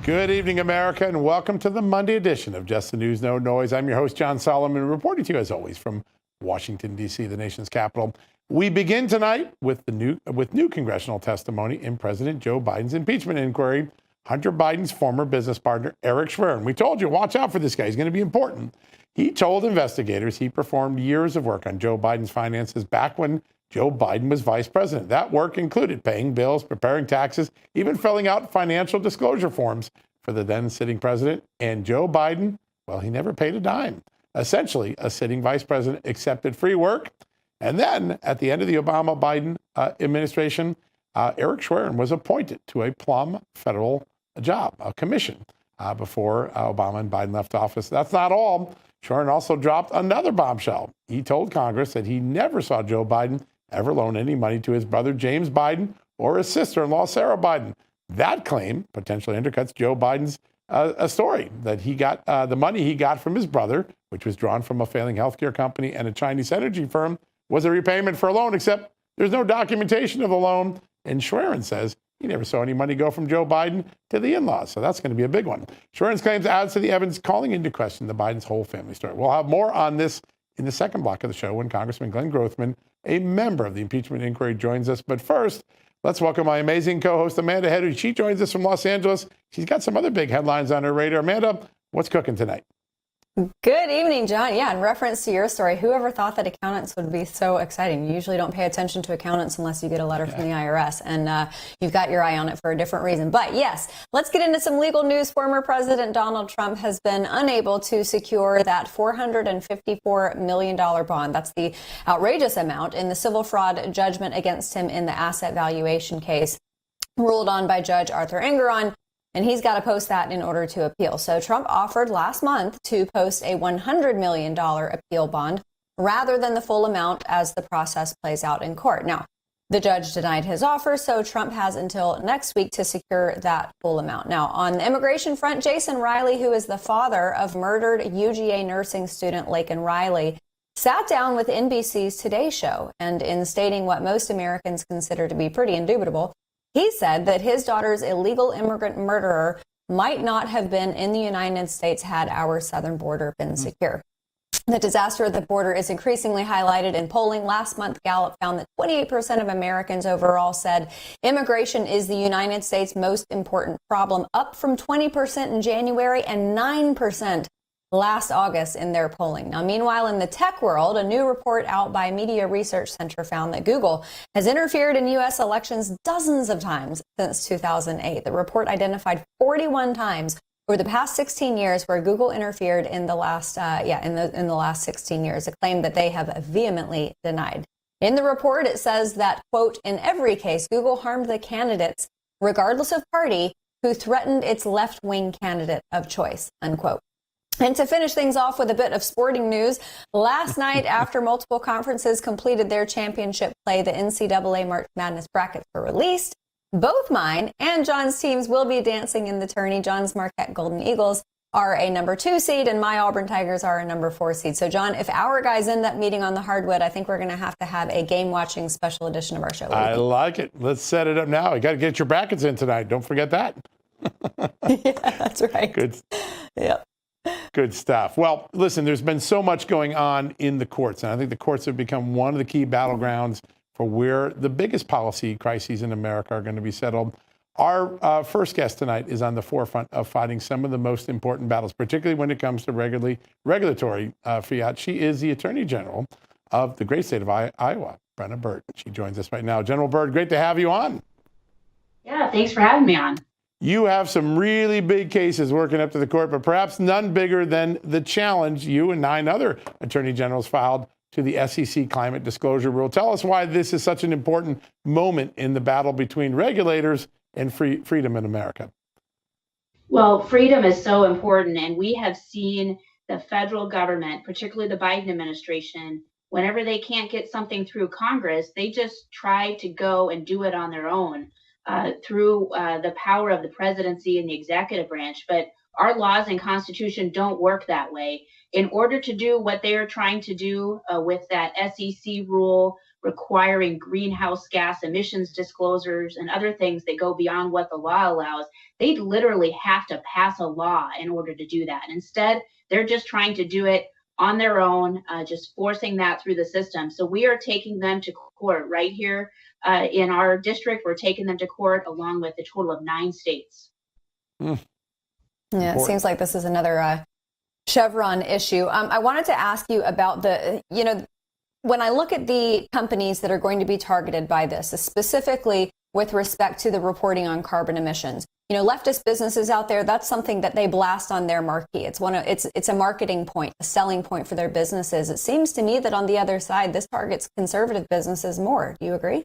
Good evening, America, and welcome to the Monday edition of Just the News, No Noise. I'm your host, John Solomon, reporting to you, as always, from Washington, D.C., the nation's capital. We begin tonight with new congressional testimony in President Joe Biden's impeachment inquiry. Hunter Biden's former business partner, Eric Schwerin. We told you, watch out for this guy. He's going to be important. He told investigators he performed years of work on Joe Biden's finances back when Joe Biden was vice president. That work included paying bills, preparing taxes, even filling out financial disclosure forms for the then sitting president. And Joe Biden, well, he never paid a dime. Essentially, a sitting vice president accepted free work. And then at the end of the Obama-Biden administration, Eric Schwerin was appointed to a plum federal job, a commission, before Obama and Biden left office. That's not all. Schwerin also dropped another bombshell. He told Congress that he never saw Joe Biden ever loan any money to his brother James Biden or his sister-in-law Sarah Biden. That claim potentially undercuts Joe Biden's story that he got the money he got from his brother, which was drawn from a failing healthcare company and a Chinese energy firm, was a repayment for a loan, except there's no documentation of the loan. And Schwerin says he never saw any money go from Joe Biden to the in-laws. So that's going to be a big one. Schwerin's claims adds to the evidence calling into question the Biden's whole family story. We'll have more on this in the second block of the show when Congressman Glenn Grothman, a member of the impeachment inquiry, joins us. But first, let's welcome my amazing co-host, Amanda Hedry. She joins us from Los Angeles. She's got some other big headlines on her radar. Amanda, what's cooking tonight? Good evening, John. Yeah, in reference to your story, whoever thought that accountants would be so exciting? You usually don't pay attention to accountants unless you get a letter from the IRS, and you've got your eye on it for a different reason. But yes, let's get into some legal news. Former President Donald Trump has been unable to secure that $454 million bond. That's the outrageous amount in the civil fraud judgment against him in the asset valuation case ruled on by Judge Arthur Engoron. And he's got to post that in order to appeal. So Trump offered last month to post a $100 million appeal bond rather than the full amount as the process plays out in court. Now, the judge denied his offer, so Trump has until next week to secure that full amount. Now, on the immigration front, Jason Riley, who is the father of murdered UGA nursing student Laken Riley, sat down with NBC's Today Show. And in stating what most Americans consider to be pretty indubitable, he said that his daughter's illegal immigrant murderer might not have been in the United States had our southern border been secure. The disaster at the border is increasingly highlighted in polling. Last month, Gallup found that 28% of Americans overall said immigration is the United States' most important problem, up from 20% in January and 9% last August in their polling. Now, meanwhile, in the tech world, a new report out by Media Research Center found that Google has interfered in U.S. elections dozens of times since 2008. The report identified 41 times over the past 16 years where Google interfered in the last, in the last 16 years, a claim that they have vehemently denied. In the report, it says that, quote, in every case, Google harmed the candidates, regardless of party, who threatened its left-wing candidate of choice, unquote. And to finish things off with a bit of sporting news, last night after multiple conferences completed their championship play, the NCAA March Madness brackets were released. Both mine and John's teams will be dancing in the tourney. John's Marquette Golden Eagles are a number 2 seed and my Auburn Tigers are a number 4 seed. So, John, if our guys end up meeting on the hardwood, I think we're going to have a game-watching special edition of our show. I like it. Let's set it up now. You got to get your brackets in tonight. Don't forget that. Yeah, that's right. Good. Yep. Good stuff. Well, listen, there's been so much going on in the courts, and I think the courts have become one of the key battlegrounds for where the biggest policy crises in America are going to be settled. Our first guest tonight is on the forefront of fighting some of the most important battles, particularly when it comes to regulatory fiat. She is the Attorney General of the great state of Iowa, Brenna Bird. She joins us right now. General Bird, great to have you on. Yeah, thanks for having me on. You have some really big cases working up to the court, but perhaps none bigger than the challenge you and 9 other attorney generals filed to the SEC climate disclosure rule. Tell us why this is such an important moment in the battle between regulators and freedom in America. Well, freedom is so important, and we have seen the federal government, particularly the Biden administration, whenever they can't get something through Congress, they just try to go and do it on their own. Through the power of the presidency and the executive branch. But our laws and Constitution don't work that way. In order to do what they are trying to do with that SEC rule requiring greenhouse gas emissions disclosures and other things that go beyond what the law allows. They'd literally have to pass a law in order to do that. Instead, they're just trying to do it on their own, just forcing that through the system. So we are taking them to court right here in our district. We're taking them to court along with a total of 9 states. Yeah, it seems like this is another Chevron issue. I wanted to ask you about when I look at the companies that are going to be targeted by this, specifically with respect to the reporting on carbon emissions. Leftist businesses out there, that's something that they blast on their marquee. It's a marketing point, a selling point for their businesses. It seems to me that on the other side, this targets conservative businesses more. Do you agree?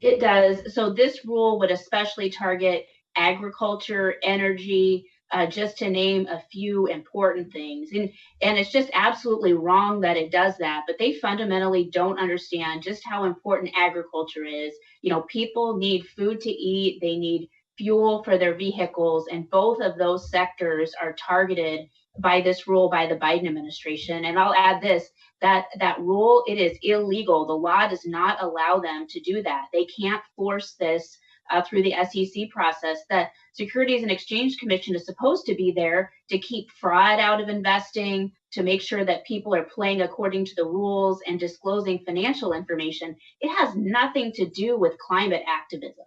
It does. So this rule would especially target agriculture, energy, just to name a few important things. And it's just absolutely wrong that it does that, but they fundamentally don't understand just how important agriculture is. People need food to eat, they need fuel for their vehicles, and both of those sectors are targeted by this rule by the Biden administration. And I'll add this, that rule, it is illegal. The law does not allow them to do that. They can't force this through the SEC process. The Securities and Exchange Commission is supposed to be there to keep fraud out of investing, to make sure that people are playing according to the rules and disclosing financial information. It has nothing to do with climate activism.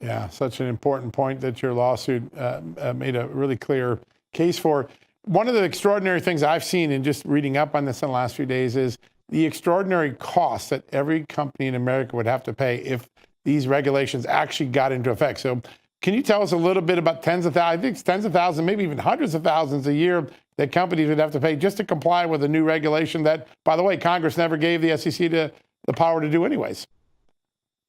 Yeah, such an important point that your lawsuit made a really clear case for. One of the extraordinary things I've seen in just reading up on this in the last few days is the extraordinary costs that every company in America would have to pay if these regulations actually got into effect. So can you tell us a little bit about tens of thousands, maybe even hundreds of thousands a year that companies would have to pay just to comply with a new regulation that, by the way, Congress never gave the SEC the power to do anyways?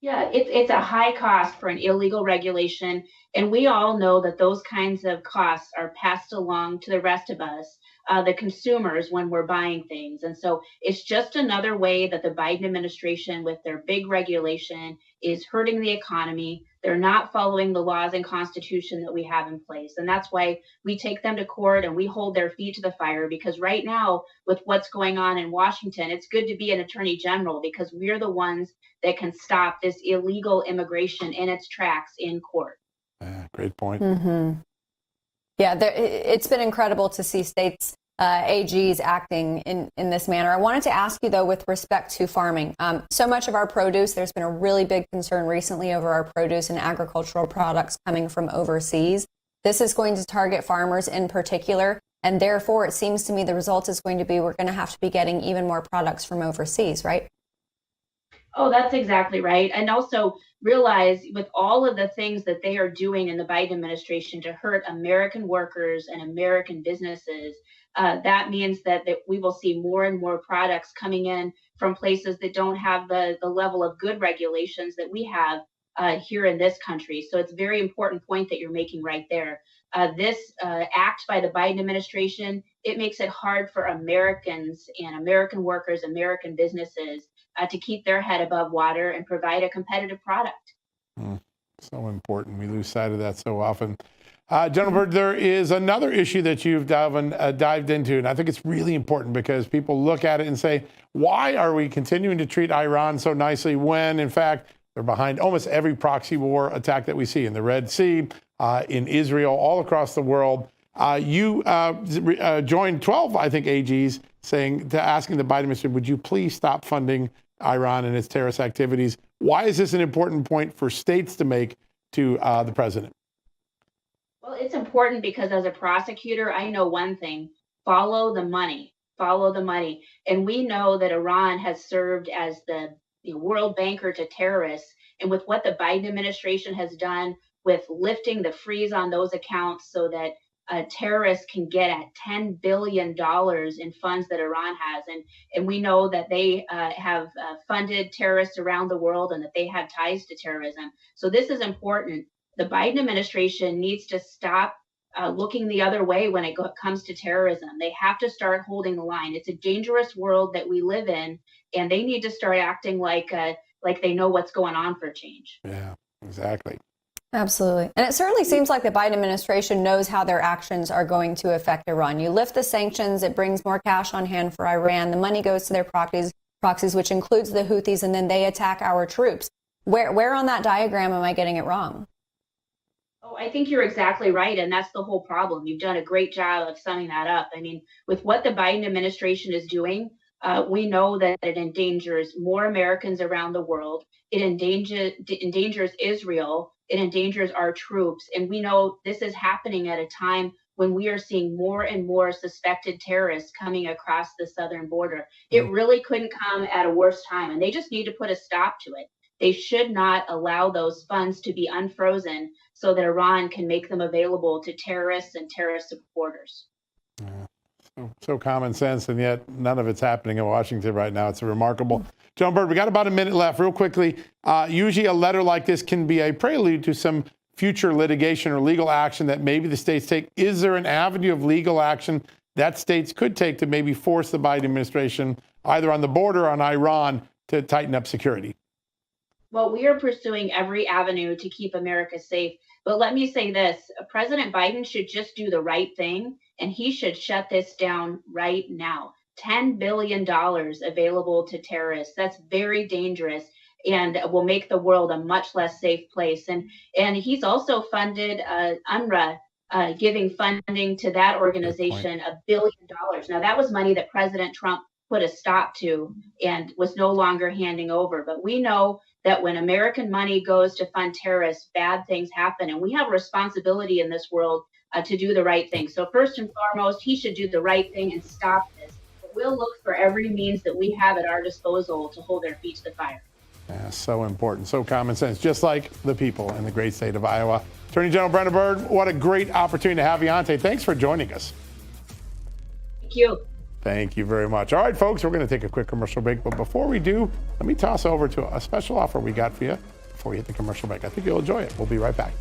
Yeah, it's a high cost for an illegal regulation. And we all know that those kinds of costs are passed along to the rest of us, the consumers, when we're buying things. And so it's just another way that the Biden administration, with their big regulation, is hurting the economy. They're not following the laws and constitution that we have in place. And that's why we take them to court and we hold their feet to the fire, because right now, with what's going on in Washington, it's good to be an attorney general, because we're the ones that can stop this illegal immigration in its tracks in court. Great point. Mm-hmm. Yeah, it's been incredible to see states AGs acting in this manner. I wanted to ask you, though, with respect to farming, so much of our produce, there's been a really big concern recently over our produce and agricultural products coming from overseas. This is going to target farmers in particular, and therefore it seems to me the result is going to be we're going to have to be getting even more products from overseas, right? Oh, that's exactly right. And also realize, with all of the things that they are doing in the Biden administration to hurt American workers and American businesses, that means that we will see more and more products coming in from places that don't have the level of good regulations that we have here in this country. So it's a very important point that you're making right there. This act by the Biden administration, it makes it hard for Americans and American workers, American businesses to keep their head above water and provide a competitive product. So important. We lose sight of that so often. General Byrd, there is another issue that you've dived into, and I think it's really important because people look at it and say, why are we continuing to treat Iran so nicely when, in fact, they're behind almost every proxy war attack that we see in the Red Sea, in Israel, all across the world? You joined 12, I think, AGs asking the Biden administration, would you please stop funding Iran and its terrorist activities? Why is this an important point for states to make to the president? Well, it's important because as a prosecutor, I know one thing: follow the money. Follow the money. And we know that Iran has served as the world banker to terrorists. And with what the Biden administration has done with lifting the freeze on those accounts so that terrorists can get at $10 billion in funds that Iran has. And we know that they have funded terrorists around the world and that they have ties to terrorism. So this is important. The Biden administration needs to stop looking the other way when it comes to terrorism. They have to start holding the line. It's a dangerous world that we live in, and they need to start acting like they know what's going on for a change. Yeah, exactly. Absolutely. And it certainly seems like the Biden administration knows how their actions are going to affect Iran. You lift the sanctions, it brings more cash on hand for Iran. The money goes to their proxies, which includes the Houthis, and then they attack our troops. Where on that diagram am I getting it wrong? Oh, I think you're exactly right. And that's the whole problem. You've done a great job of summing that up. I mean, with what the Biden administration is doing, we know that it endangers more Americans around the world. It endangers Israel. It endangers our troops. And we know this is happening at a time when we are seeing more and more suspected terrorists coming across the southern border. It really couldn't come at a worse time. And they just need to put a stop to it. They should not allow those funds to be unfrozen so that Iran can make them available to terrorists and terrorist supporters. So common sense, and yet none of it's happening in Washington right now. It's remarkable. Joan Bird, we got about a minute left. Real quickly, usually a letter like this can be a prelude to some future litigation or legal action that maybe the states take. Is there an avenue of legal action that states could take to maybe force the Biden administration, either on the border or on Iran, to tighten up security? Well, we are pursuing every avenue to keep America safe. But let me say this, President Biden should just do the right thing, and he should shut this down right now. $10 billion available to terrorists. That's very dangerous and will make the world a much less safe place. And he's also funded UNRWA, giving funding to that organization $1 billion. Now, that was money that President Trump put a stop to and was no longer handing over. But we know that when American money goes to fund terrorists, bad things happen. And we have a responsibility in this world to do the right thing. So first and foremost, he should do the right thing and stop this. But we'll look for every means that we have at our disposal to hold their feet to the fire. Yeah, so important, so common sense, just like the people in the great state of Iowa. Attorney General Brenda Bird, what a great opportunity to have you on today. Thanks for joining us. Thank you. Thank you very much. All right, folks, we're going to take a quick commercial break. But before we do, let me toss over to a special offer we got for you before we hit the commercial break. I think you'll enjoy it. We'll be right back.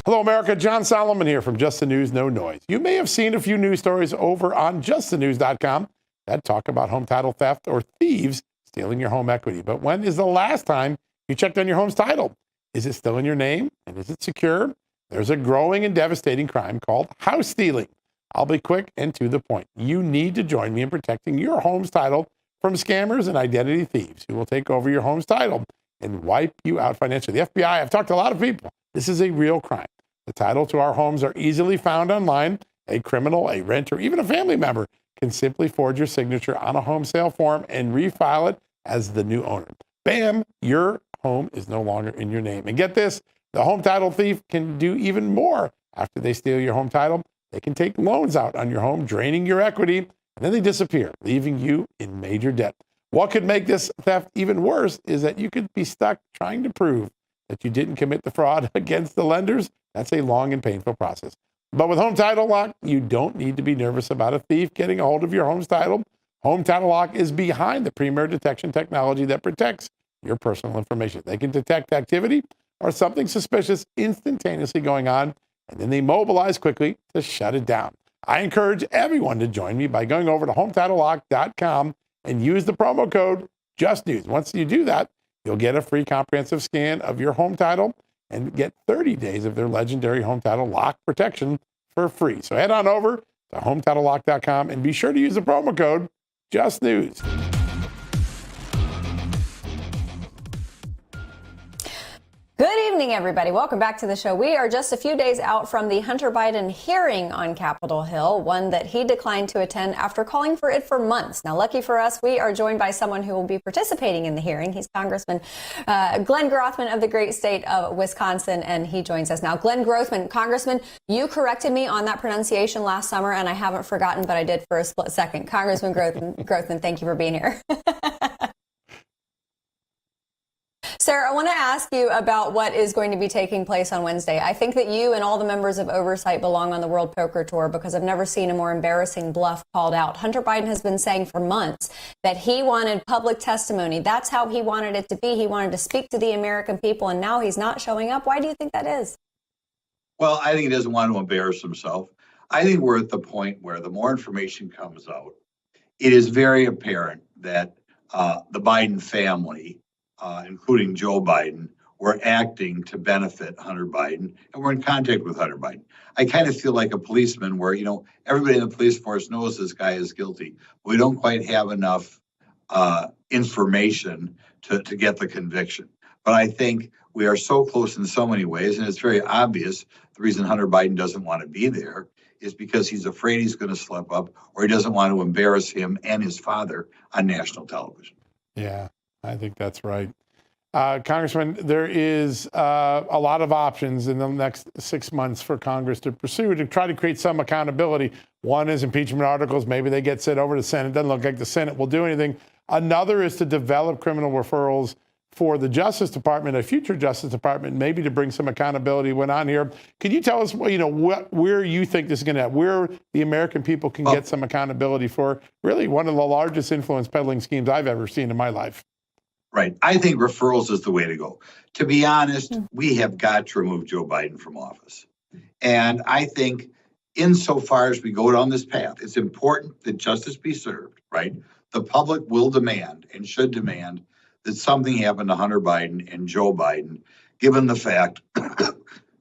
Hello, America. John Solomon here from Just the News, No Noise. You may have seen a few news stories over on justthenews.com that talk about home title theft or thieves stealing your home equity. But when is the last time you checked on your home's title? Is it still in your name? And is it secure? There's a growing and devastating crime called house stealing. I'll be quick and to the point. You need to join me in protecting your home's title from scammers and identity thieves who will take over your home's title and wipe you out financially. The FBI, I've talked to a lot of people. This is a real crime. The title to our homes are easily found online. A criminal, a renter, even a family member can simply forge your signature on a home sale form and refile it as the new owner. Bam, your home is no longer in your name. And get this, the home title thief can do even more. After they steal your home title, they can take loans out on your home, draining your equity, and then they disappear, leaving you in major debt. What could make this theft even worse is that you could be stuck trying to prove that you didn't commit the fraud against the lenders. That's a long and painful process. But with Home Title Lock, you don't need to be nervous about a thief getting a hold of your home's title. Home Title Lock is behind the premier detection technology that protects your personal information. They can detect activity or something suspicious instantaneously going on, and then they mobilize quickly to shut it down. I encourage everyone to join me by going over to HometitleLock.com and use the promo code JustNews. Once you do that, you'll get a free comprehensive scan of your home title and get 30 days of their legendary Home Title Lock protection for free. So head on over to HometitleLock.com and be sure to use the promo code JustNews. Good evening, everybody. Welcome back to the show. We are just a few days out from the Hunter Biden hearing on Capitol Hill, one that he declined to attend after calling for it for months. Now, lucky for us, we are joined by someone who will be participating in the hearing. He's Congressman Glenn Grothman of the great state of Wisconsin, and he joins us now. Glenn Grothman, Congressman, you corrected me on that pronunciation last summer, and I haven't forgotten, but I did for a split second. Congressman Grothman, thank you for being here. Sarah, I want to ask you about what is going to be taking place on Wednesday. I think that you and all the members of Oversight belong on the World Poker Tour because I've never seen a more embarrassing bluff called out. Hunter Biden has been saying for months that he wanted public testimony. That's how he wanted it to be. He wanted to speak to the American people, and now he's not showing up. Why do you think that is? Well, I think he doesn't want to embarrass himself. I think we're at the point where the more information comes out, it is very apparent that the Biden family, including Joe Biden, were acting to benefit Hunter Biden and were in contact with Hunter Biden. I kind of feel like a policeman where, everybody in the police force knows this guy is guilty. We don't quite have enough information to get the conviction. But I think we are so close in so many ways, and it's very obvious the reason Hunter Biden doesn't want to be there is because he's afraid he's going to slip up, or he doesn't want to embarrass him and his father on national television. Yeah, I think that's right. Congressman, there is a lot of options in the next 6 months for Congress to pursue to try to create some accountability. One is impeachment articles. Maybe they get sent over to the Senate. Doesn't look like the Senate will do anything. Another is to develop criminal referrals for the Justice Department, a future Justice Department, maybe to bring some accountability went on here. Could you tell us, where you think this is going to, where the American people can get some accountability for really one of the largest influence peddling schemes I've ever seen in my life? Right. I think referrals is the way to go. To be honest, we have got to remove Joe Biden from office. And I think insofar as we go down this path, it's important that justice be served, right? The public will demand and should demand that something happened to Hunter Biden and Joe Biden, given the fact,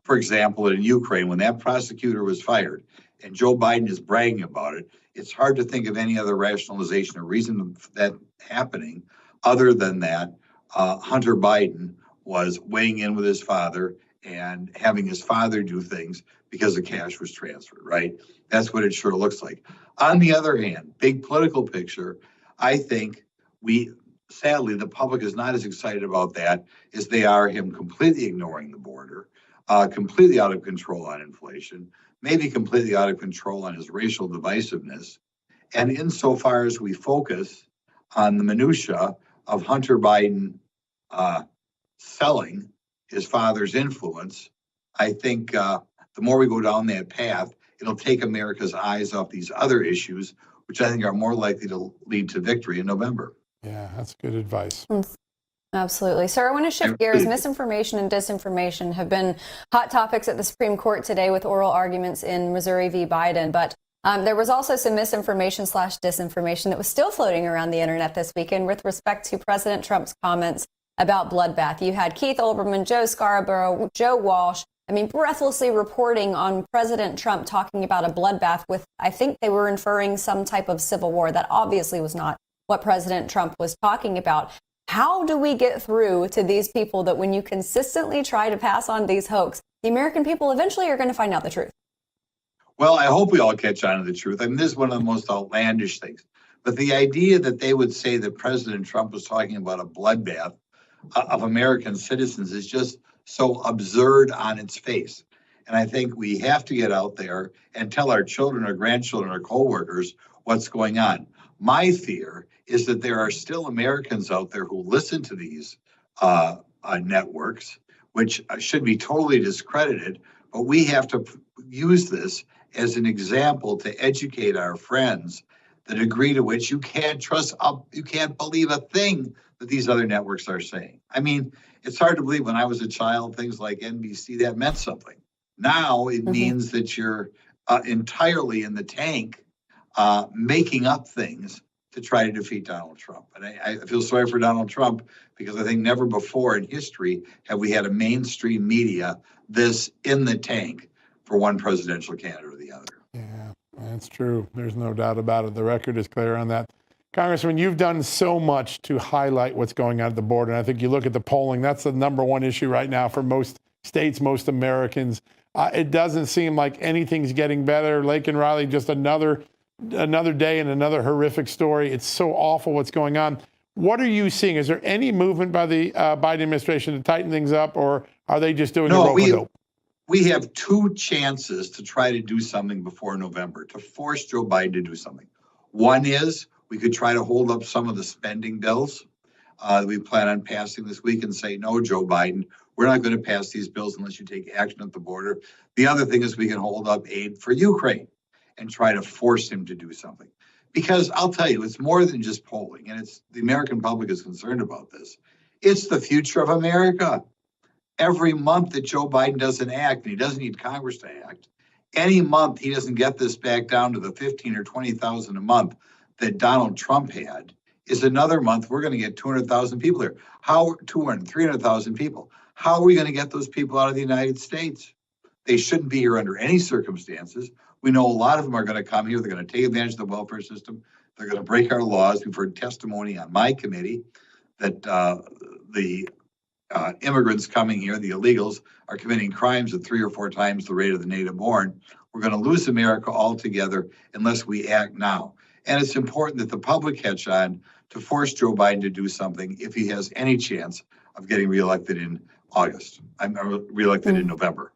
for example, that in Ukraine, when that prosecutor was fired and Joe Biden is bragging about it, it's hard to think of any other rationalization or reason for that happening other than that Hunter Biden was weighing in with his father and having his father do things because the cash was transferred, right? That's what it sure looks like. On the other hand, big political picture, I think sadly, the public is not as excited about that as they are him completely ignoring the border, completely out of control on inflation, maybe completely out of control on his racial divisiveness. And insofar as we focus on the minutia of Hunter Biden selling his father's influence, I think the more we go down that path, it'll take America's eyes off these other issues, which I think are more likely to lead to victory in November. Yeah, that's good advice. Absolutely. Sir, I want to shift gears. Misinformation and disinformation have been hot topics at the Supreme Court today with oral arguments in Missouri v. Biden. But there was also some misinformation/disinformation that was still floating around the internet this weekend with respect to President Trump's comments about bloodbath. You had Keith Olbermann, Joe Scarborough, Joe Walsh, breathlessly reporting on President Trump talking about a bloodbath with, I think they were inferring some type of civil war. That obviously was not what President Trump was talking about. How do we get through to these people that when you consistently try to pass on these hoax, the American people eventually are going to find out the truth? Well, I hope we all catch on to the truth. This is one of the most outlandish things. But the idea that they would say that President Trump was talking about a bloodbath of American citizens is just so absurd on its face. And I think we have to get out there and tell our children or grandchildren or coworkers what's going on. My fear is that there are still Americans out there who listen to these networks, which should be totally discredited. But we have to use this as an example to educate our friends the degree to which you can't you can't believe a thing that these other networks are saying. It's hard to believe when I was a child, things like NBC, that meant something. Now it means that you're entirely in the tank making up things to try to defeat Donald Trump. And I feel sorry for Donald Trump because I think never before in history have we had a mainstream media this in the tank for one presidential candidate or the other. Yeah, that's true. There's no doubt about it. The record is clear on that. Congressman, you've done so much to highlight what's going on at the border. And I think you look at the polling, that's the number one issue right now for most states, most Americans. It doesn't seem like anything's getting better. Lake and Riley, just another day and another horrific story. It's so awful what's going on. What are you seeing? Is there any movement by the Biden administration to tighten things up, or are they just doing a rope-a-dope? We have two chances to try to do something before November, to force Joe Biden to do something. One is we could try to hold up some of the spending bills that we plan on passing this week and say, no, Joe Biden, we're not going to pass these bills unless you take action at the border. The other thing is we can hold up aid for Ukraine and try to force him to do something. Because I'll tell you, it's more than just polling, and it's the American public is concerned about this. It's the future of America. Every month that Joe Biden doesn't act, and he doesn't need Congress to act, any month he doesn't get this back down to the 15 or 20,000 a month that Donald Trump had, is another month we're going to get 200,000 people here. 300,000 people. How are we going to get those people out of the United States? They shouldn't be here under any circumstances. We know a lot of them are going to come here. They're going to take advantage of the welfare system. They're going to break our laws. We've heard testimony on my committee that the immigrants coming here, the illegals, are committing crimes at 3 or 4 times the rate of the native born. We're going to lose America altogether unless we act now. And it's important that the public catch on to force Joe Biden to do something if he has any chance of getting reelected in August. I'm reelected in November.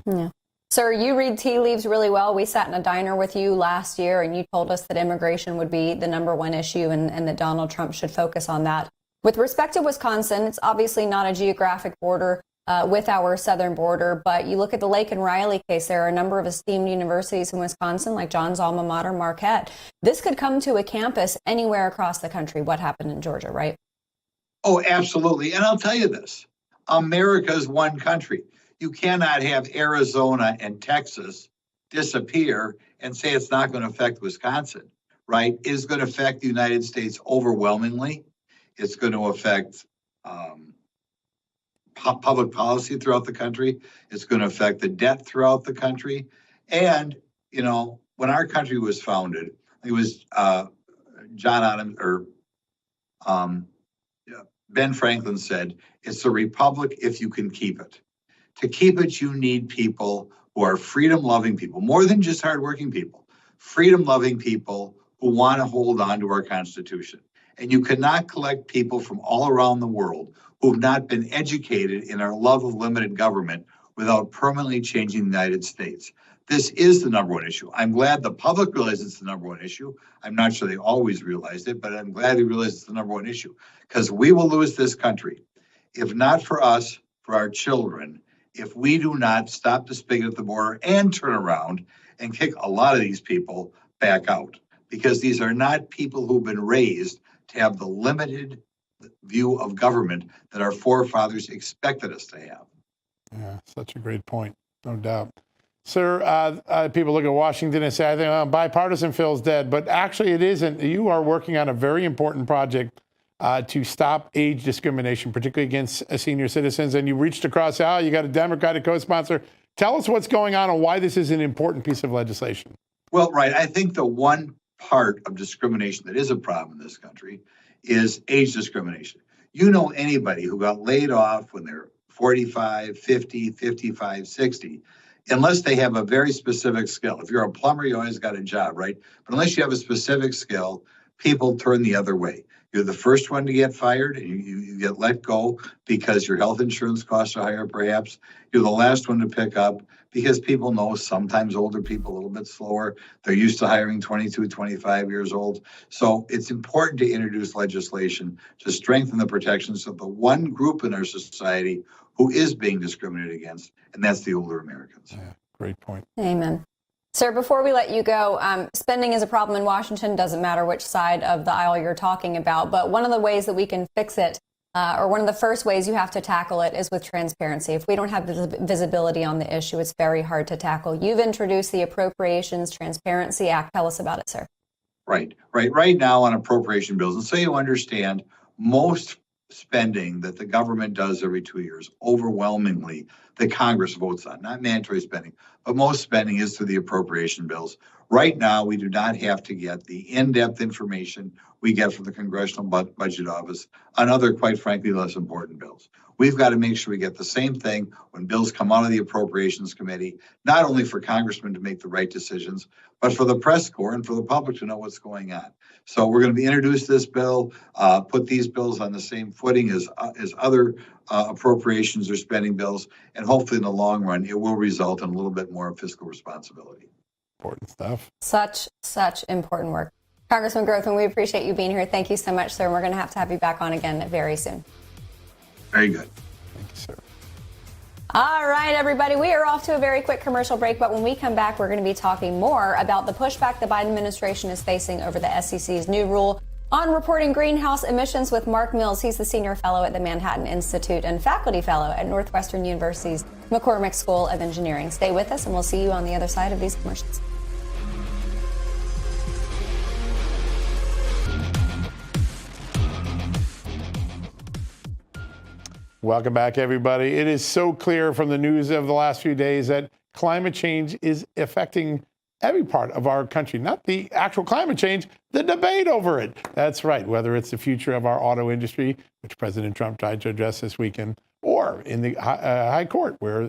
Yeah. Sir, you read tea leaves really well. We sat in a diner with you last year and you told us that immigration would be the #1 issue and that Donald Trump should focus on that. With respect to Wisconsin, it's obviously not a geographic border with our southern border, but you look at the Lake and Riley case, there are a number of esteemed universities in Wisconsin, like John's alma mater, Marquette. This could come to a campus anywhere across the country. What happened in Georgia, right? Oh, absolutely. And I'll tell you this, America's one country. You cannot have Arizona and Texas disappear and say it's not going to affect Wisconsin, right? It is going to affect the United States overwhelmingly. It's going to affect public policy throughout the country. It's going to affect the debt throughout the country. And, you know, when our country was founded, it was John Adams or Ben Franklin said, it's a republic if you can keep it. To keep it, you need people who are freedom-loving people, more than just hardworking people, freedom-loving people who want to hold on to our Constitution. And you cannot collect people from all around the world who have not been educated in our love of limited government without permanently changing the United States. This is the #1 issue. I'm glad the public realizes it's the #1 issue. I'm not sure they always realized it, but I'm glad they realize it's the #1 issue, because we will lose this country. If not for us, for our children, if we do not stop the spigot at the border and turn around and kick a lot of these people back out, because these are not people who've been raised to have the limited view of government that our forefathers expected us to have. Yeah, such a great point, no doubt. Sir, people look at Washington and say, I think bipartisan feels dead, but actually it isn't. You are working on a very important project to stop age discrimination, particularly against senior citizens, and you reached across the aisle. You got a Democratic co-sponsor. Tell us what's going on and why this is an important piece of legislation. Well, right. I think the one part of discrimination that is a problem in this country is age discrimination. You know anybody who got laid off when they're 45, 50, 55, 60, unless they have a very specific skill. If you're a plumber, you always got a job, right? But unless you have a specific skill, people turn the other way. You're the first one to get fired and you get let go because your health insurance costs are higher, perhaps. You're the last one to pick up because people know sometimes older people a little bit slower. They're used to hiring 22, 25 years old. So it's important to introduce legislation to strengthen the protections of the one group in our society who is being discriminated against, and that's the older Americans. Yeah, great point. Amen. Sir, before we let you go, spending is a problem in Washington. Doesn't matter which side of the aisle you're talking about. But one of the ways that we can fix it, or one of the first ways you have to tackle it, is with transparency. If we don't have visibility on the issue, it's very hard to tackle. You've introduced the Appropriations Transparency Act. Tell us about it, sir. Right now on appropriation bills, and so you understand, most spending that the government does every 2 years, overwhelmingly, the Congress votes on, not mandatory spending, but most spending is through the appropriation bills. Right now, we do not have to get the in-depth information we get from the Congressional Budget Office on other, quite frankly, less important bills. We've got to make sure we get the same thing when bills come out of the Appropriations Committee, not only for congressmen to make the right decisions, but for the press corps and for the public to know what's going on. So we're going to introduce this bill, put these bills on the same footing as other appropriations or spending bills, and hopefully in the long run, it will result in a little bit more fiscal responsibility. Important stuff. Such important work. Congressman Grothman, we appreciate you being here. Thank you so much, sir. We're going to have you back on again very soon. Very good. Thank you, sir. All right, everybody, we are off to a very quick commercial break, but when we come back, we're going to be talking more about the pushback the Biden administration is facing over the SEC's new rule on reporting greenhouse emissions with Mark Mills. He's the senior fellow at the Manhattan Institute and faculty fellow at Northwestern University's McCormick School of Engineering. Stay with us, and we'll see you on the other side of these commercials. Welcome back, everybody. It is so clear from the news of the last few days that climate change is affecting every part of our country, not the actual climate change, the debate over it. That's right, whether it's the future of our auto industry, which President Trump tried to address this weekend, or in the High Court, where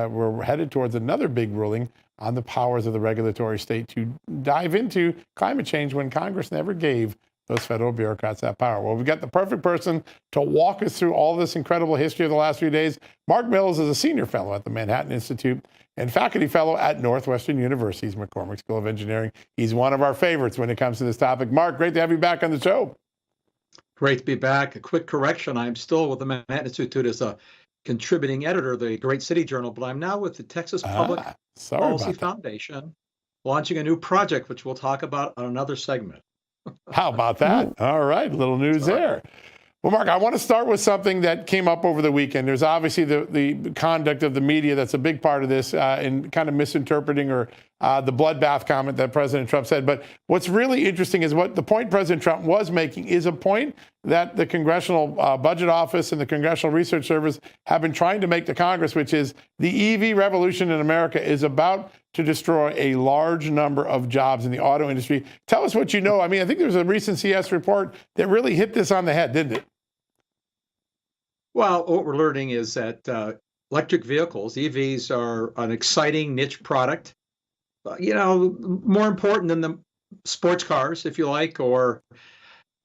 we're headed towards another big ruling on the powers of the regulatory state to dive into climate change when Congress never gave those federal bureaucrats that power. Well, we've got the perfect person to walk us through all this incredible history of the last few days. Mark Mills is a senior fellow at the Manhattan Institute and faculty fellow at Northwestern University's McCormick School of Engineering. He's one of our favorites when it comes to this topic. Mark, great to have you back on the show. Great to be back. A quick correction. I'm still with the Manhattan Institute as a contributing editor of the Great City Journal, but I'm now with the Texas Public Policy Foundation, launching a new project, which we'll talk about on another segment. How about that? All right, little news there. Well, Mark, I want to start with something that came up over the weekend. There's obviously the conduct of the media that's a big part of this in kind of misinterpreting or the bloodbath comment that President Trump said. But what's really interesting is what the point President Trump was making is a point that the Congressional Budget Office and the Congressional Research Service have been trying to make to Congress, which is the EV revolution in America is about to destroy a large number of jobs in the auto industry. Tell us what you know. I mean, I think there was a recent CS report that really hit this on the head, didn't it? Well, what we're learning is that electric vehicles, EVs, are an exciting niche product, more important than the sports cars, if you like, or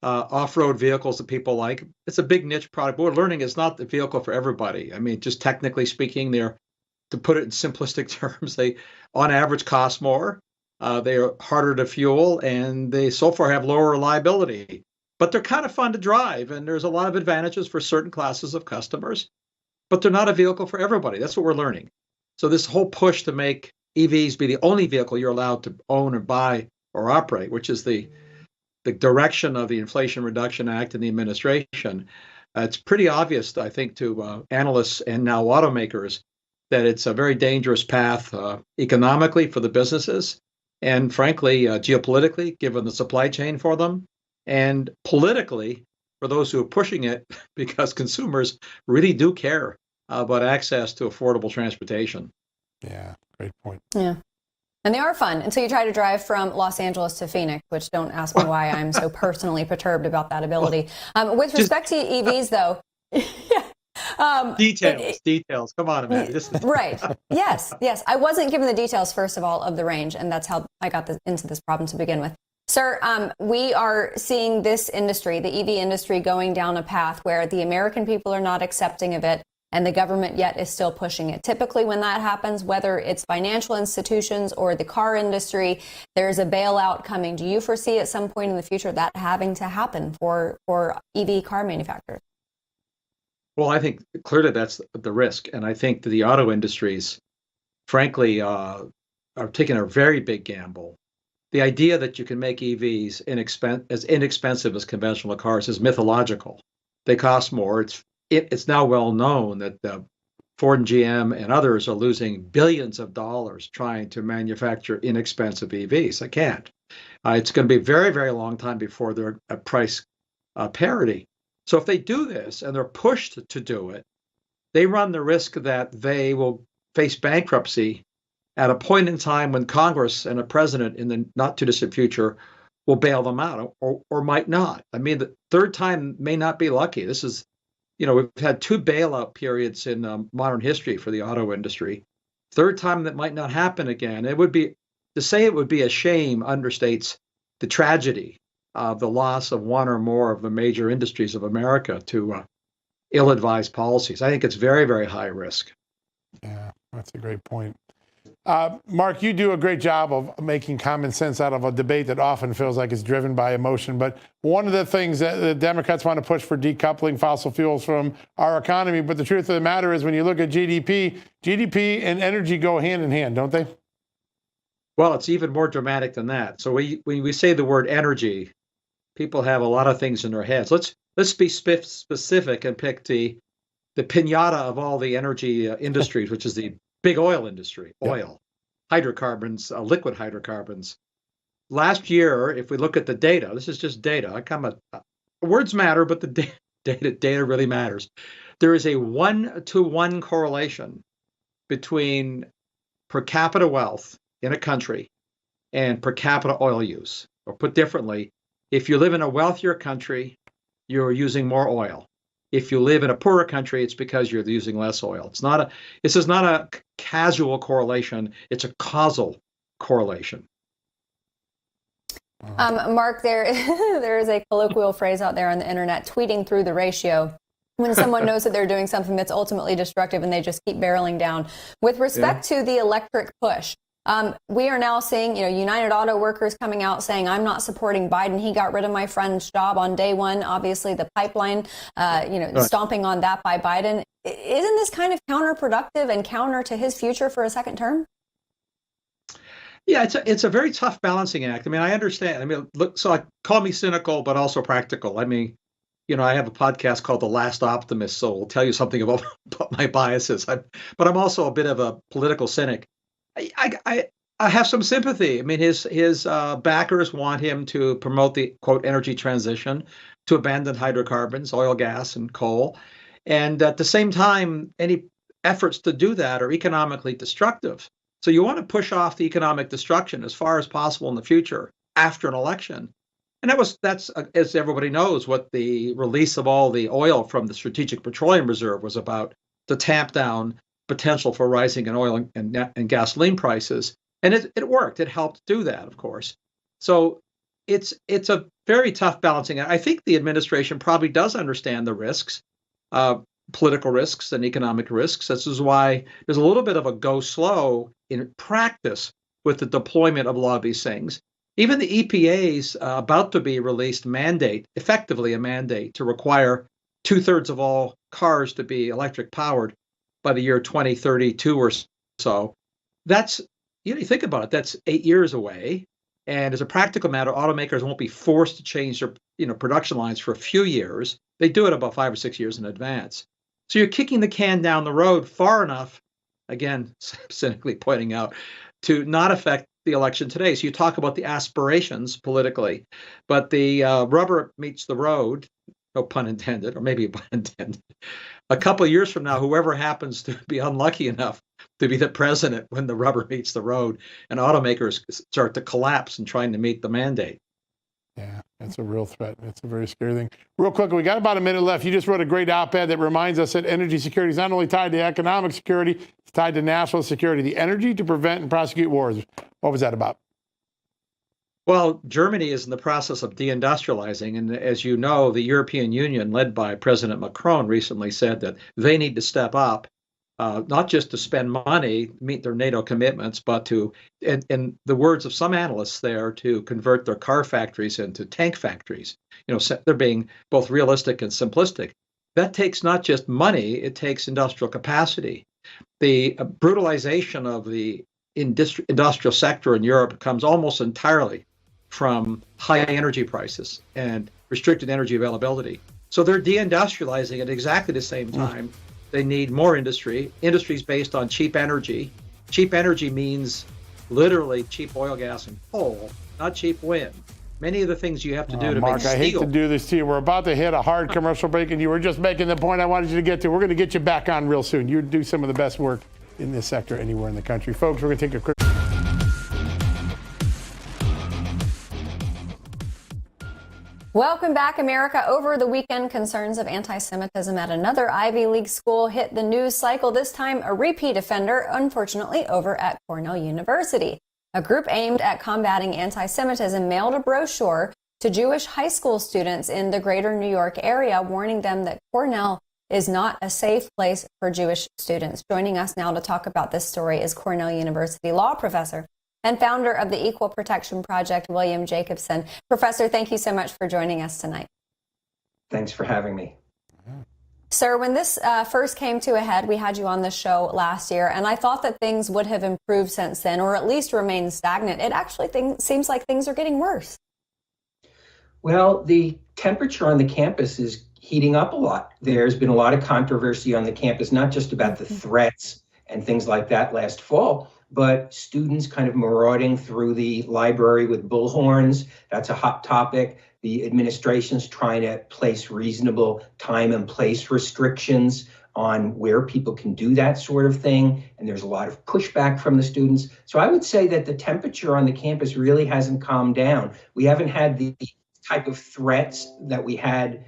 off-road vehicles that people like. It's a big niche product. But what we're learning is not the vehicle for everybody. I mean, just technically speaking, to put it in simplistic terms, they on average cost more, they are harder to fuel, and they so far have lower reliability. But they're kind of fun to drive, and there's a lot of advantages for certain classes of customers, but they're not a vehicle for everybody. That's what we're learning. So this whole push to make EVs be the only vehicle you're allowed to own or buy or operate, which is the direction of the Inflation Reduction Act and the administration, it's pretty obvious, I think, to analysts and now automakers that it's a very dangerous path economically for the businesses and, frankly, geopolitically, given the supply chain for them, and politically for those who are pushing it, because consumers really do care about access to affordable transportation. Yeah, great point. Yeah. And they are fun until you try to drive from Los Angeles to Phoenix, which don't ask me why I'm so personally perturbed about that ability. With respect to EVs, though, details. Come on, Amanda. Right. Yes. I wasn't given the details, first of all, of the range, and that's how I got into this problem to begin with. Sir, we are seeing this industry, the EV industry, going down a path where the American people are not accepting of it, and the government yet is still pushing it. Typically, when that happens, whether it's financial institutions or the car industry, there's a bailout coming. Do you foresee at some point in the future that having to happen for EV car manufacturers? Well, I think clearly that's the risk. And I think that the auto industries, frankly, are taking a very big gamble. The idea that you can make EVs as inexpensive as conventional cars is mythological. They cost more. It's now well known that Ford and GM and others are losing billions of dollars trying to manufacture inexpensive EVs. They can't. It's going to be a very, very long time before they're at price parity. So if they do this and they're pushed to do it, they run the risk that they will face bankruptcy at a point in time when Congress and a president in the not too distant future will bail them out or might not. I mean, the third time may not be lucky. This is, we've had two bailout periods in modern history for the auto industry. Third time that might not happen again. To say it would be a shame understates the tragedy of the loss of one or more of the major industries of America to ill-advised policies. I think it's very, very high risk. Yeah, that's a great point. Mark, you do a great job of making common sense out of a debate that often feels like it's driven by emotion. But one of the things that the Democrats want to push for decoupling fossil fuels from our economy. But the truth of the matter is when you look at GDP and energy go hand in hand, don't they? Well, it's even more dramatic than that. So when we say the word energy, people have a lot of things in their heads. Let's be specific and pick the piñata of all the energy industries, which is the big oil industry, oil, hydrocarbons, liquid hydrocarbons. Last year, if we look at the data, this is just data. Words matter, but the Data really matters. There is a 1-to-1 correlation between per capita wealth in a country and per capita oil use. Or put differently, if you live in a wealthier country, you're using more oil. If you live in a poorer country, it's because you're using less oil. This is not a casual correlation, it's a causal correlation. Mark, there is a colloquial phrase out there on the internet, tweeting through the ratio, when someone knows that they're doing something that's ultimately destructive and they just keep barreling down. With respect to the electric push, we are now seeing, United Auto Workers coming out saying, I'm not supporting Biden. He got rid of my friend's job on day one. Obviously, the pipeline, stomping on that by Biden. Isn't this kind of counterproductive and counter to his future for a second term? Yeah, it's a very tough balancing act. I mean, I understand. I mean, look, so call me cynical, but also practical. I mean, I have a podcast called The Last Optimist, so I'll tell you something about my biases. But I'm also a bit of a political cynic. I have some sympathy. I mean, his backers want him to promote the, quote, energy transition, to abandon hydrocarbons, oil, gas, and coal. And at the same time, any efforts to do that are economically destructive. So you want to push off the economic destruction as far as possible in the future after an election. And that's, as everybody knows, what the release of all the oil from the Strategic Petroleum Reserve was about, to tamp down potential for rising in oil and gasoline prices. And it worked. It helped do that, of course. So it's a very tough balancing act. I think the administration probably does understand the risks, political risks and economic risks. This is why there's a little bit of a go slow in practice with the deployment of a lot of these things. Even the EPA's about to be released mandate, effectively a mandate to require 2/3 of all cars to be electric powered by the year 2032 or so. That's, you think about it, that's 8 years away. And as a practical matter, automakers won't be forced to change their production lines for a few years. They do it about 5 or 6 years in advance. So you're kicking the can down the road far enough, again, cynically pointing out, to not affect the election today. So you talk about the aspirations politically, but the rubber meets the road, no pun intended, or maybe a pun intended. A couple of years from now, whoever happens to be unlucky enough to be the president when the rubber meets the road and automakers start to collapse in trying to meet the mandate. Yeah, that's a real threat. It's a very scary thing. Real quick, we got about a minute left. You just wrote a great op-ed that reminds us that energy security is not only tied to economic security, it's tied to national security, the energy to prevent and prosecute wars. What was that about? Well, Germany is in the process of deindustrializing. And as you know, the European Union, led by President Macron, recently said that they need to step up, not just to spend money, meet their NATO commitments, but to, in the words of some analysts there, to convert their car factories into tank factories. They're being both realistic and simplistic. That takes not just money, it takes industrial capacity. The brutalization of the industrial sector in Europe comes almost entirely from high energy prices and restricted energy availability. So they're deindustrializing at exactly the same time. They need more industries based on cheap energy. Cheap energy means literally cheap oil, gas, and coal, not cheap wind. Many of the things you have to do to Mark, make steel. I hate to do this to you. We're about to hit a hard commercial break, and you were just making the point I wanted you to get to. We're going to get you back on real soon. You do some of the best work in this sector anywhere in the country. Folks, we're going to take a quick... Welcome back, America. Over the weekend, concerns of anti-Semitism at another Ivy League school hit the news cycle, this time a repeat offender, unfortunately, over at Cornell University. A group aimed at combating anti-Semitism mailed a brochure to Jewish high school students in the greater New York area, warning them that Cornell is not a safe place for Jewish students. Joining us now to talk about this story is Cornell University law professor and founder of the Equal Protection Project, William Jacobson. Professor, thank you so much for joining us tonight. Thanks for having me. Sir, when this first came to a head, we had you on the show last year, and I thought that things would have improved since then, or at least remained stagnant. It actually seems like things are getting worse. Well, the temperature on the campus is heating up a lot. There's been a lot of controversy on the campus, not just about the threats and things like that last fall, but students kind of marauding through the library with bullhorns. That's a hot topic. The administration's trying to place reasonable time and place restrictions on where people can do that sort of thing. And there's a lot of pushback from the students. So I would say that the temperature on the campus really hasn't calmed down. We haven't had the type of threats that we had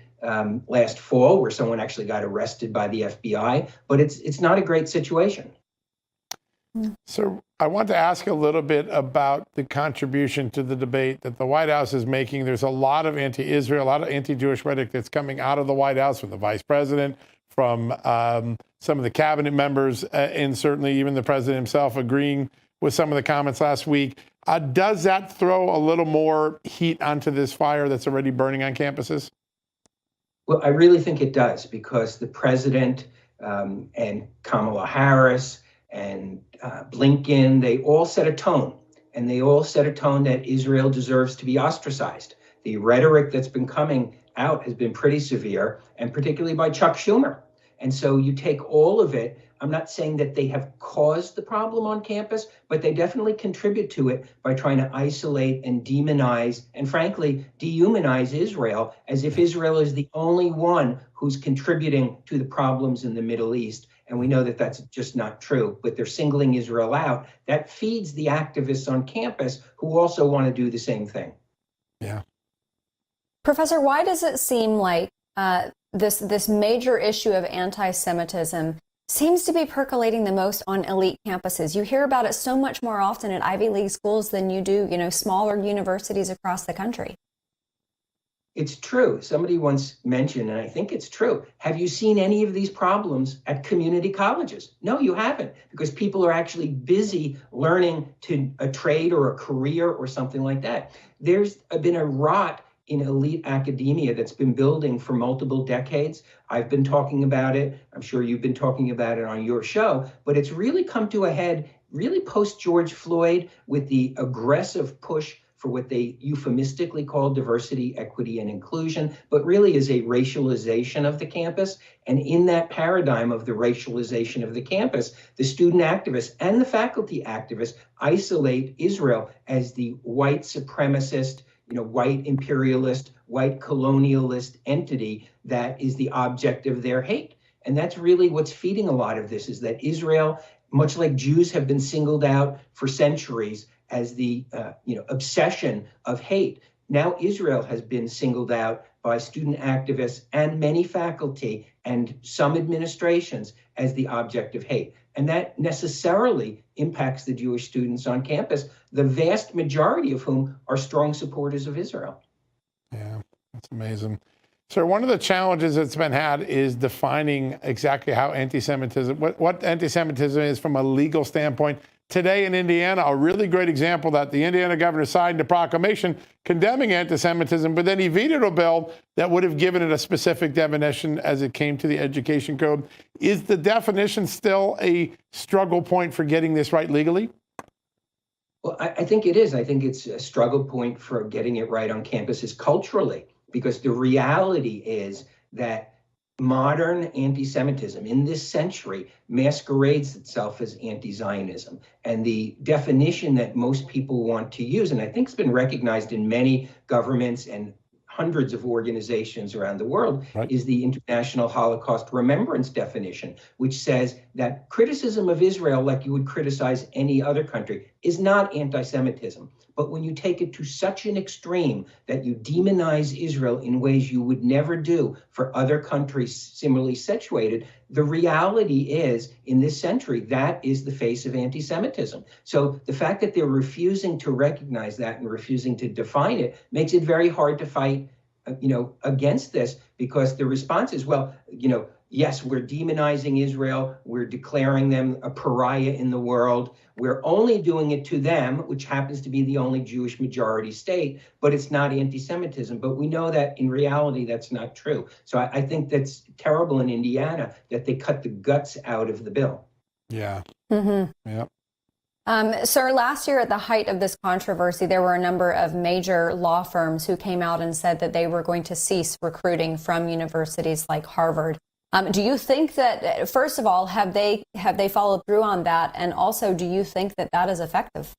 last fall, where someone actually got arrested by the FBI, but it's not a great situation. So I want to ask a little bit about the contribution to the debate that the White House is making. There's a lot of anti-Israel, a lot of anti-Jewish rhetoric that's coming out of the White House from the vice president, from some of the cabinet members, and certainly even the president himself agreeing with some of the comments last week. Does that throw a little more heat onto this fire that's already burning on campuses? Well, I really think it does, because the president and Kamala Harris and Blinken, they all set a tone, and they all set a tone that Israel deserves to be ostracized. The rhetoric that's been coming out has been pretty severe, and particularly by Chuck Schumer. And so you take all of it. I'm not saying that they have caused the problem on campus, but they definitely contribute to it by trying to isolate and demonize and, frankly, dehumanize Israel, as if Israel is the only one who's contributing to the problems in the Middle East. And we know that that's just not true, but they're singling Israel out. That feeds the activists on campus who also want to do the same thing. Yeah. Professor, why does it seem like this major issue of anti-Semitism seems to be percolating the most on elite campuses? You hear about it so much more often at Ivy League schools than you do, smaller universities across the country. It's true. Somebody once mentioned, and I think it's true, have you seen any of these problems at community colleges? No, you haven't, because people are actually busy learning a trade or a career or something like that. There's been a rot in elite academia that's been building for multiple decades. I've been talking about it. I'm sure you've been talking about it on your show, but it's really come to a head really post George Floyd, with the aggressive push for what they euphemistically call diversity, equity, and inclusion, but really is a racialization of the campus. And in that paradigm of the racialization of the campus, the student activists and the faculty activists isolate Israel as the white supremacist, white imperialist, white colonialist entity that is the object of their hate. And that's really what's feeding a lot of this, is that Israel, much like Jews have been singled out for centuries as the obsession of hate, now Israel has been singled out by student activists and many faculty and some administrations as the object of hate. And that necessarily impacts the Jewish students on campus, the vast majority of whom are strong supporters of Israel. Yeah, that's amazing. So one of the challenges that's been had is defining exactly how anti-Semitism, what anti-Semitism is from a legal standpoint. Today in Indiana, a really great example that the Indiana governor signed a proclamation condemning anti-Semitism, but then he vetoed a bill that would have given it a specific definition as it came to the education code. Is the definition still a struggle point for getting this right legally? Well, I think it is. I think it's a struggle point for getting it right on campuses culturally, because the reality is that modern anti-Semitism in this century masquerades itself as anti-Zionism. And the definition that most people want to use, and I think it's been recognized in many governments and hundreds of organizations around the world, right, is the International Holocaust Remembrance definition, which says that criticism of Israel, like you would criticize any other country, is not anti-Semitism. But when you take it to such an extreme that you demonize Israel in ways you would never do for other countries similarly situated, the reality is, in this century, that is the face of anti-Semitism. So the fact that they're refusing to recognize that and refusing to define it makes it very hard to fight, against this, because the response is, well, yes, we're demonizing Israel. We're declaring them a pariah in the world. We're only doing it to them, which happens to be the only Jewish majority state, but it's not anti-Semitism. But we know that in reality, that's not true. So I think that's terrible in Indiana that they cut the guts out of the bill. Yeah. Mm-hmm. Yeah. Sir, last year at the height of this controversy, there were a number of major law firms who came out and said that they were going to cease recruiting from universities like Harvard. Do you think that, first of all, have they followed through on that? And also, do you think that that is effective?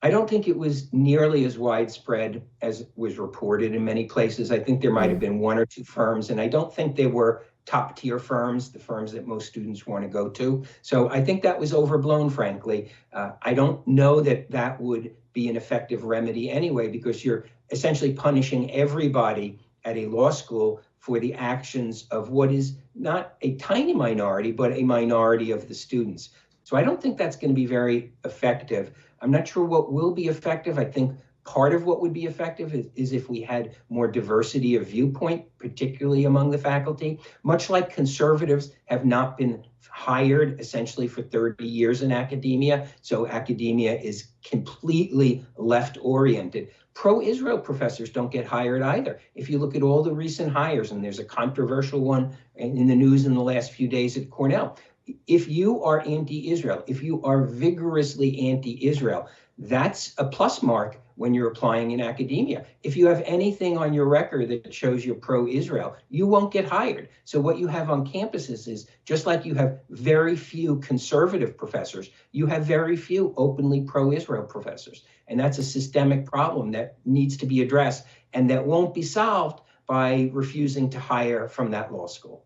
I don't think it was nearly as widespread as was reported in many places. I think there might have been one or two firms, and I don't think they were top tier firms, the firms that most students want to go to. So I think that was overblown, frankly. I don't know that that would be an effective remedy anyway, because you're essentially punishing everybody at a law school for the actions of what is not a tiny minority, but a minority of the students. So I don't think that's going to be very effective. I'm not sure what will be effective. I think part of what would be effective is if we had more diversity of viewpoint, particularly among the faculty. Much like conservatives have not been hired essentially for 30 years in academia, so academia is completely left-oriented. Pro-Israel professors don't get hired either. If you look at all the recent hires, and there's a controversial one in the news in the last few days at Cornell, if you are anti-Israel, if you are vigorously anti-Israel, that's a plus mark when you're applying in academia. If you have anything on your record that shows you're pro-Israel, you won't get hired. So what you have on campuses is, just like you have very few conservative professors, you have very few openly pro-Israel professors. And that's a systemic problem that needs to be addressed, and that won't be solved by refusing to hire from that law school.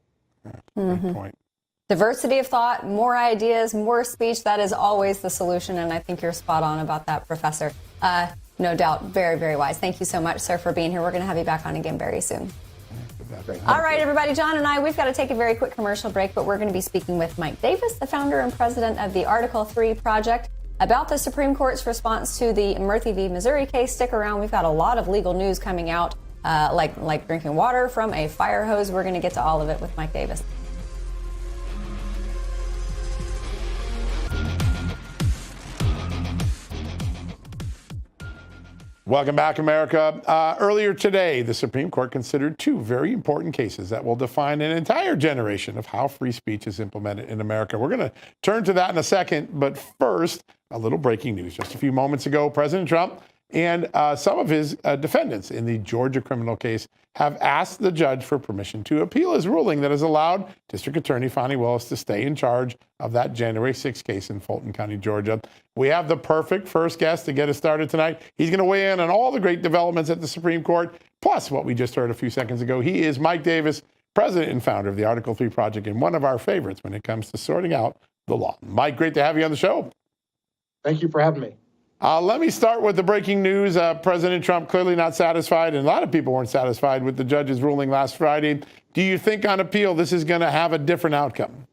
Good point. Diversity of thought, more ideas, more speech, that is always the solution. And I think you're spot on about that, Professor. No doubt, very, very wise. Thank you so much, sir, for being here. We're going to have you back on again very soon. All right, everybody, John and I, we've got to take a very quick commercial break, but we're going to be speaking with Mike Davis, the founder and president of the Article 3 Project, about the Supreme Court's response to the Murthy v. Missouri case. Stick around. We've got a lot of legal news coming out, like drinking water from a fire hose. We're going to get to all of it with Mike Davis. Welcome back, America. Earlier today, the Supreme Court considered two very important cases that will define an entire generation of how free speech is implemented in America. We're going to turn to that in a second, but first, a little breaking news. Just a few moments ago, President Trump and some of his defendants in the Georgia criminal case have asked the judge for permission to appeal his ruling that has allowed District Attorney Fani Willis to stay in charge of that January 6th case in Fulton County, Georgia. We have the perfect first guest to get us started tonight. He's going to weigh in on all the great developments at the Supreme Court, plus what we just heard a few seconds ago. He is Mike Davis, president and founder of the Article 3 Project, and one of our favorites when it comes to sorting out the law. Mike, great to have you on the show. Thank you for having me. Let me start with the breaking news. President Trump clearly not satisfied, and a lot of people weren't satisfied with the judge's ruling last Friday. Do you think on appeal this is going to have a different outcome?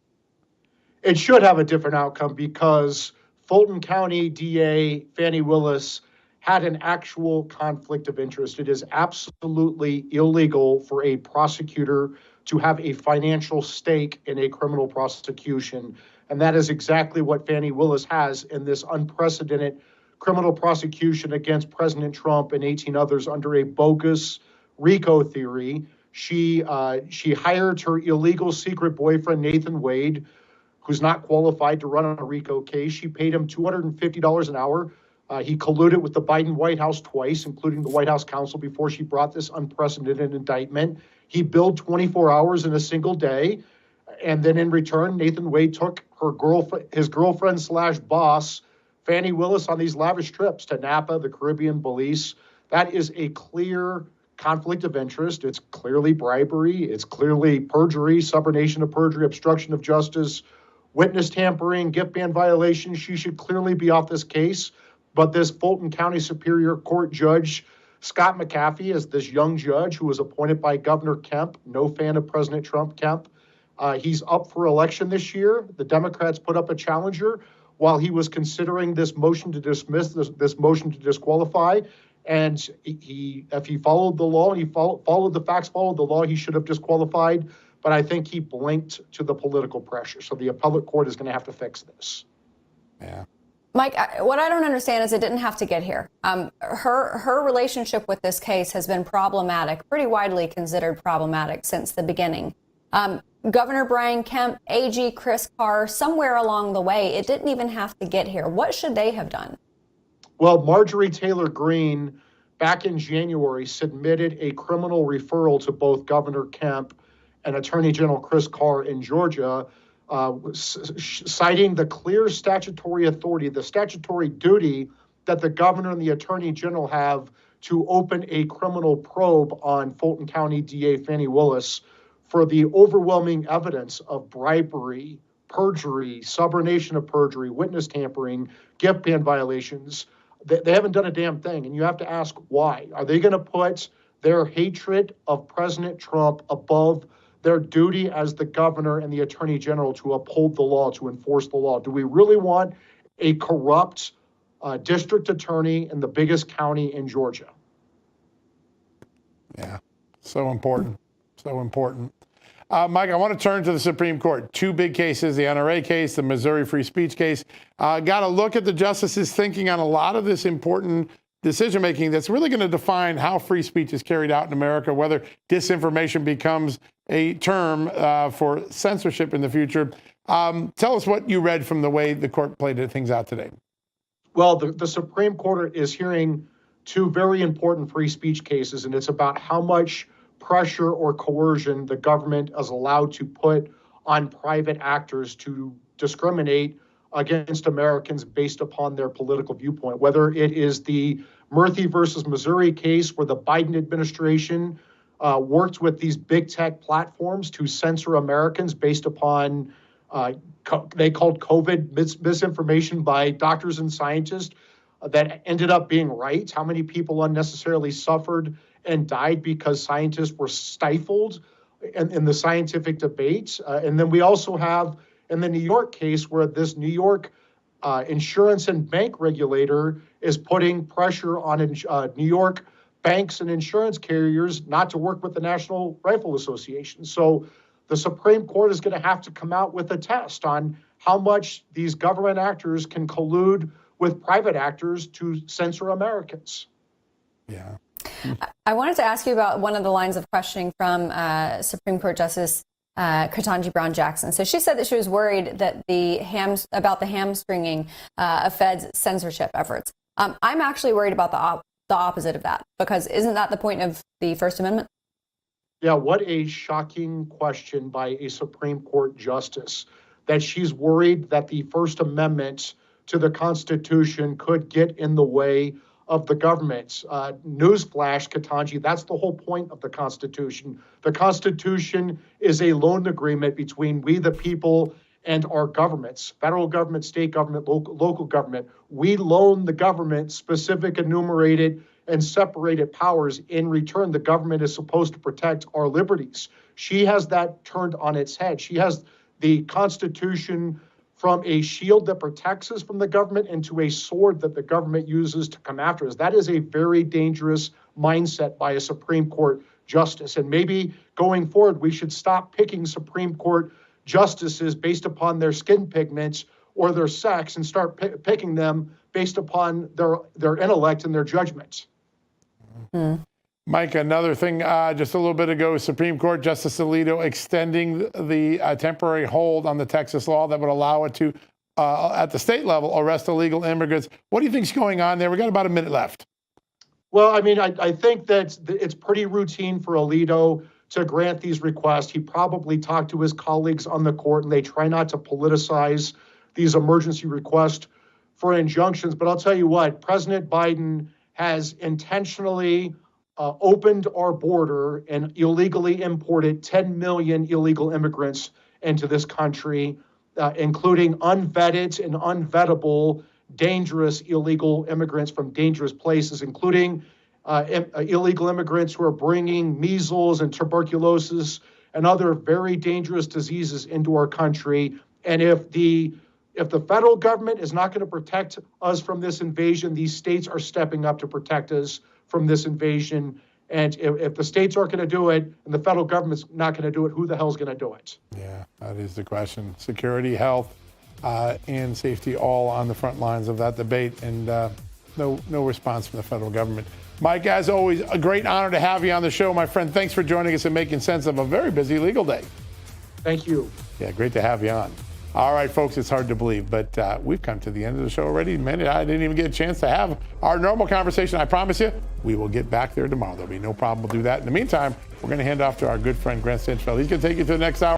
It should have a different outcome because Fulton County DA Fani Willis had an actual conflict of interest. It is absolutely illegal for a prosecutor to have a financial stake in a criminal prosecution. And that is exactly what Fani Willis has in this unprecedented criminal prosecution against President Trump and 18 others under a bogus RICO theory. She hired her illegal secret boyfriend, Nathan Wade, who's not qualified to run a RICO case. She paid him $250 an hour. He colluded with the Biden White House twice, including the White House counsel, before she brought this unprecedented indictment. He billed 24 hours in a single day. And then in return, Nathan Wade took his girlfriend/boss, Fani Willis, on these lavish trips to Napa, the Caribbean, Belize. That is a clear conflict of interest. It's clearly bribery. It's clearly perjury, subornation of perjury, obstruction of justice, witness tampering, gift ban violation. She should clearly be off this case. But this Fulton County Superior Court judge, Scott McAfee, is this young judge who was appointed by Governor Kemp, no fan of President Trump, Kemp. He's up for election this year. The Democrats put up a challenger while he was considering this motion to dismiss, this motion to disqualify. And if he followed the law and he followed the facts, followed the law, he should have disqualified. But I think he blinked to the political pressure. So the appellate court is going to have to fix this. Yeah. Mike, what I don't understand is it didn't have to get here. Her relationship with this case has been problematic, pretty widely considered problematic since the beginning. Governor Brian Kemp, AG Chris Carr, somewhere along the way, it didn't even have to get here. What should they have done? Well, Marjorie Taylor Greene, back in January, submitted a criminal referral to both Governor Kemp and Attorney General Chris Carr in Georgia, citing the clear statutory authority, the statutory duty that the governor and the attorney general have to open a criminal probe on Fulton County DA Fani Willis for the overwhelming evidence of bribery, perjury, subornation of perjury, witness tampering, gift ban violations. They haven't done a damn thing. And you have to ask why. Are they going to put their hatred of President Trump above their duty as the governor and the attorney general to uphold the law, to enforce the law? Do we really want a corrupt district attorney in the biggest county in Georgia? Yeah, so important. So important. Mike, I want to turn to the Supreme Court. Two big cases, the NRA case, the Missouri free speech case. Got to look at the justices' thinking on a lot of this important decision-making that's really going to define how free speech is carried out in America, whether disinformation becomes a term for censorship in the future. Tell us what you read from the way the court played things out today. Well, the Supreme Court is hearing two very important free speech cases, and it's about how much pressure or coercion the government is allowed to put on private actors to discriminate against Americans based upon their political viewpoint, whether it is the Murphy versus Missouri case where the Biden administration worked with these big tech platforms to censor Americans based upon they called COVID misinformation by doctors and scientists that ended up being right. How many people unnecessarily suffered and died because scientists were stifled in the scientific debates. And then we also have in the New York case where this New York insurance and bank regulator is putting pressure on New York banks and insurance carriers not to work with the National Rifle Association. So the Supreme Court is going to have to come out with a test on how much these government actors can collude with private actors to censor Americans. Yeah. I wanted to ask you about one of the lines of questioning from Supreme Court Justice Ketanji Brown Jackson. So she said that she was worried that about the hamstringing of Fed's censorship efforts. I'm actually worried about the opposite of that, because isn't that the point of the First Amendment? Yeah, what a shocking question by a Supreme Court justice, that she's worried that the First Amendment to the Constitution could get in the way of the government. Newsflash, Ketanji, that's the whole point of the Constitution. The Constitution is a loan agreement between we the people and our governments, federal government, state government, local government. We loan the government specific enumerated and separated powers. In return, the government is supposed to protect our liberties. She has that turned on its head. She has the Constitution from a shield that protects us from the government into a sword that the government uses to come after us. That is a very dangerous mindset by a Supreme Court justice. And maybe going forward, we should stop picking Supreme Court justices based upon their skin pigments or their sex and start picking them based upon their intellect and their judgments. Mm. Mike, another thing, just a little bit ago, Supreme Court Justice Alito extending the temporary hold on the Texas law that would allow it to, at the state level, arrest illegal immigrants. What do you think's going on there? We got about a minute left. Well, I mean, I think that it's pretty routine for Alito to grant these requests. He probably talked to his colleagues on the court, and they try not to politicize these emergency requests for injunctions. But I'll tell you what, President Biden has intentionally opened our border and illegally imported 10 million illegal immigrants into this country, including unvetted and unvettable, dangerous illegal immigrants from dangerous places, including illegal immigrants who are bringing measles and tuberculosis and other very dangerous diseases into our country. And if the federal government is not going to protect us from this invasion, these states are stepping up to protect us from this invasion. And if the states aren't going to do it and the federal government's not going to do it, who the hell's going to do it? Yeah, that is the question. Security, health, and safety all on the front lines of that debate, and no response from the federal government. Mike, as always, a great honor to have you on the show, my friend. Thanks for joining us and making sense of a very busy legal day. Thank you. Yeah, great to have you on. All right, folks, it's hard to believe, but we've come to the end of the show already. Man, I didn't even get a chance to have our normal conversation. I promise you, we will get back there tomorrow. There'll be no problem. We'll do that. In the meantime, we're going to hand off to our good friend, Grant Stinchfeld. He's going to take you to the next hour.